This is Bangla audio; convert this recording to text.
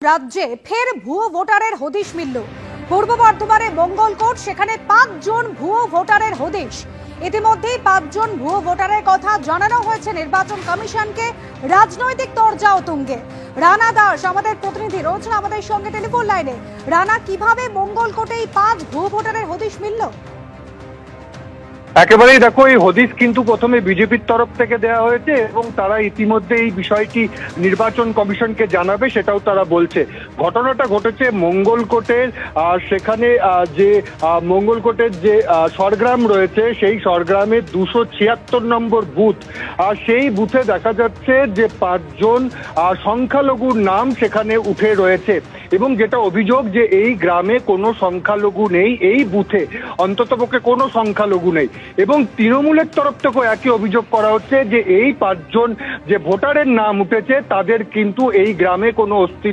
রাজ্যে ফের ভুয়ো ভোটারের হদিশ মিলল। পূর্ব বর্ধমানে মঙ্গলকোট, সেখানে 5 জন ভুয়ো ভোটারের হদিশ। ইতিমধ্যেই 5 জন ভুয়ো ভোটারের কথা জানানো হয়েছে নির্বাচন কমিশনকে। রাজনৈতিক তরজাও তুঙ্গে। রানা দাস আমাদের প্রতিনিধি রয়েছেন আমাদের সঙ্গে টেলিফোন লাইনে। রানা, কিভাবে মঙ্গলকোটে এই 5 ভুয়ো ভোটারের হদিশ মিলল? একেবারেই দেখো, এই হদিশ কিন্তু প্রথমে বিজেপির তরফ থেকে দেওয়া হয়েছে এবং তারা ইতিমধ্যে এই বিষয়টি নির্বাচন কমিশনকে জানাবে, সেটাও তারা বলছে। ঘটনাটা ঘটেছে মঙ্গলকোটের, সেখানে যে মঙ্গলকোটের যে সরগ্রাম রয়েছে, সেই সরগ্রামের 276 নম্বর বুথ। আর সেই বুথে দেখা যাচ্ছে যে 5 জন সংখ্যালঘুর নাম সেখানে উঠে রয়েছে এবং যেটা অভিযোগ যে এই গ্রামে কোনো সংখ্যালঘু নেই, এই বুথে অন্ততপক্ষে কোনো সংখ্যালঘু নেই। এবং তৃণমূলের তরফ থেকেও একই অভিযোগ করা হচ্ছে যে এই 5 জন যে ভোটারের নাম উঠেছে তাদের কিন্তু এই গ্রামে কোনো অস্তিত্ব